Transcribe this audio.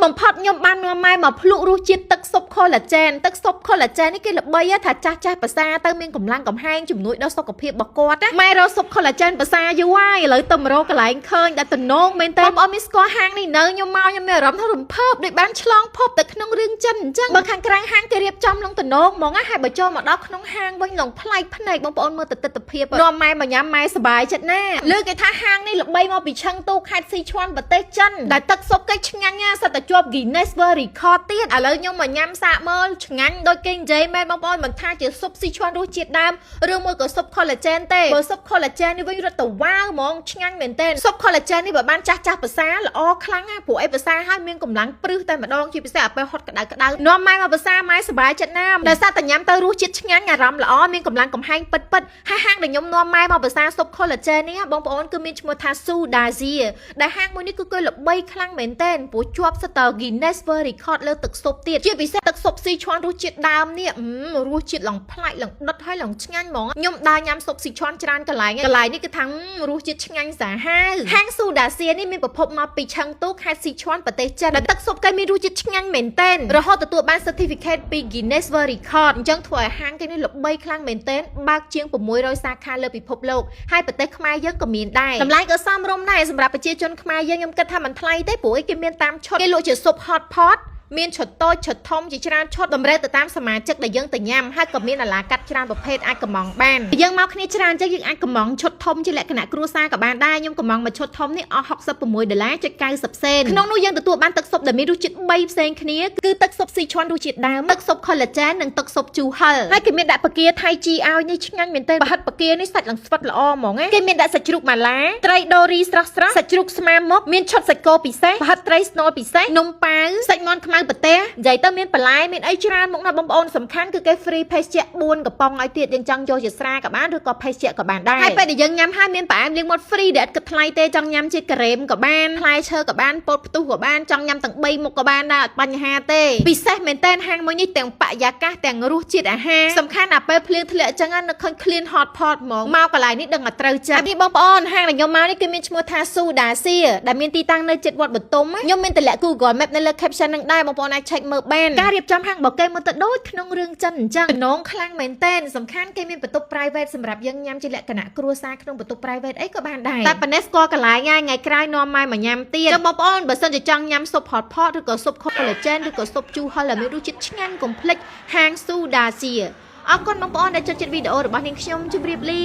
បំផុតខ្ញុំបាននាំម៉ែមកភ្លក់រសជាតិទឹកស៊ុប collagen ទឹកស៊ុប collagen នេះគេល្បីថាចាស់ភាសាទៅមានកម្លាំងកំហែងជំនួយដល់សុខភាពរបស់គាត់ម៉ែរកស៊ុប collagen ភាសាយូរហើយឥឡូវទៅមករកកន្លែងឃើញដែលទំនងមែនតើបងប្អូនមានស្គាល់ហាងនេះនៅខ្ញុំមកខ្ញុំមានអារម្មណ៍ថារំភើបដូចបានឆ្លងភពទៅក្នុងរឿងចិនអញ្ចឹងបើខាងក្រៅហាងគេរៀបចំលងទំនងហ្មងហើយបើចូលមកដល់ក្នុងហាងវិញឡងប្លែកភ្នែកបងប្អូនមើលទៅទិដ្ឋភាពនាំម៉ែមកញ៉ាំម៉ែសប្បាយចិត្តណាលើគេថាហាងនេះល្បីមកពីឆឹងទូខេត្តស៊ីឈួនប្រទេសចិនដែលទឹកស៊ុបគេឆ្ងាញ់ណាស់សិតតែជាប់ Guinness World Record ទៀតឥឡូវខ្ញុំមកញ៉ាំសាកមើលឆ្ងាញ់ដូចគេនិយាយមែនបងប្អូនមិនថាជាស៊ុបស៊ីឈួនរសជាតិដើមឬមួយក៏ស៊ុប collagen ទេបើស៊ុប collagen នេះវិញរត់ទៅវ៉ាវហ្មងឆ្ងាញ់មែនទែនស៊ុប collagen នេះបើបានចាស់ភាសាល្អខ្លាំងណាស់ព្រោះអីភាសាហើយមានកម្លាំងព្រឹសតែម្ដងជាពិសេសពេលហត់ក្តៅនាំម៉ែមកភាសាម៉ែសប្បាយចិត្តណាស់ដោយសារតែញ៉ាំទៅរសជាតិឆ្ងាញ់អារម្មណ៍ល្អមានកម្លាំងកំហែងពិតហើយហាងដែលខ្ញុំនាំម៉ែមកភាសាស៊ុប collagen នេះបងប្អូនគឺមានឈ្មោះថា Sudasia ដែលហាងមួយនេះគឺគេល្បីខ្លាំងមែនទែនព្រោះជាប់ស្ទើរ Guinness World Record លើទឹកស៊ុបទៀតជាពិសេសទឹកស៊ុបស៊ីឈួនរសជាតិដើមនេះរសជាតិឡងប្លែកឡងដុតហើយឡងឆ្ងាញ់ហ្មងខ្ញុំដើរញ៉ាំស៊ុបស៊ីឈួនច្រើនកន្លែងនេះគឺថារសជាតិឆ្ងាញ់សាហាវហាង Sudasia នេះមានប្រភពមកពីឆឹងទូខេត្តស៊ីឈួនប្រទេសចិនដែលទឹកស៊ុបគេមានរសជាតិឆ្ងាញ់មែនទែនរហូតទទួលបាន certificate ពី Guinness World Record អញ្ចឹងធ្វើឲ្យហាងគេនេះល្បីខ្លាំងមែនទែនបើកជាង600សាខាលើពិភពលោកហើយប្រទេសខ្មែរយើងក៏មានដែរតម្លៃក៏សមរម្យដែរសម្រាប់ប្រជាជនខ្មែរយើងខ្ញុំគិតថាមិនថ្លៃទេព្រោះគេមានតាមឈុតគេលក់ជាស៊ុប hot potមានឈុតតូចឈុតធំជាច្រើនឈុតតម្រូវទៅតាមសមាជិកដែលយើងទៅញ៉ាំហើយក៏មានអាឡាកាត់ច្រើនប្រភេទអាចកំងបានយើងមកគ្នាច្រើនចឹងយើងអាចកំងឈុតធំជាលក្ខណៈគ្រួសារក៏បានដែរខ្ញុំកំងមួយឈុតធំនេះអស់$66.90 សេនក្នុងនោះយើងទទួលបានទឹកស៊ុបដែលមានរសជាតិ3ផ្សេងគ្នាគឺទឹកស៊ុបស៊ីឈួនរសជាតិដើមទឹកស៊ុប collagen និងទឹកស៊ុបជូហិលហើយគេមានដាក់ផ្កាថៃជីឲ្យនេះឆ្ងាញ់មែនទែនប្រហិតផ្កានេះសាច់ឡើងស្វិតល្អហ្មងគេមានដាក់សាច់ជ្រូកម៉ាឡាត្រីដូរីស្រស់សាច់ជ្រូកស្មាមុកមានឈុតសាច់គោពិសេសប្រហិតត្រីស្នូលពិសេសនំប៉ាវសាច់មាន់ខ្មៅប្រទេសនិយាយទៅមានបន្លែមានអីច្រើនមកណាបងប្អូនសំខាន់គឺគេ free ភេសជ្ជៈ4កំប៉ុងឲ្យទៀតយើងចង់យកជាស្រាក៏បានឬក៏ភេសជ្ជៈក៏បានដែរហើយពេលដែលយើងញ៉ាំហើយមានផ្អែមលាងមាត់ free ដែលឥតគិតថ្លៃទេចង់ញ៉ាំជាការ៉េមក៏បានផ្លែឈើក៏បានពោតផ្ទុះក៏បានចង់ញ៉ាំទាំង3មុខក៏បានដែរអត់បញ្ហាទេពិសេសមែនតើហាងមួយនេះទាំងបរិយាកាសទាំងរសជាតិអាហារសំខាន់ណាស់ពេលភ្លៀងធ្លាក់អញ្ចឹងនឹកឃើញ clean hot pot ហ្មងមកកន្លែងនេះដឹងតែត្រូវចិត្តនេះបងប្អូនហាងដែលខ្ញុំមកនេះគឺមានឈ្មោះថា Sudasia ដែលមានទីតាំងនៅជិតវត្តបទុមខ្ញុំមានតម្លាក់ Google Map នៅលើ caption នឹងដែរបងប្អូនអាច check មើលបានការរៀបចំហាងបើគេមើលទៅដូចក្នុងរឿងចិនអញ្ចឹងចំណងខ្លាំងមែនទែនសំខាន់គេមានបន្ទប់ private សម្រាប់យើងញ៉ាំជាលក្ខណៈគ្រួសារក្នុងបន្ទប់ private អីក៏បានដែរតែប៉ុណ្ណេះស្គាល់កន្លែងថ្ងៃក្រោយនាំម៉ែមកញ៉ាំទៀតចាំបងប្អូនបើសិនជាចង់ញ៉ាំស៊ុប hot pot ឬក៏ស៊ុប collagen ឬក៏ស៊ុបជូហិលដែលមានរសជាតិឆ្ងាញ់កុំភ្លេចហាង Sudasia អរគុណបងប្អូនដែលចូលចិត្តវីដេអូរបស់នាងខ្ញុំជម្រាបលា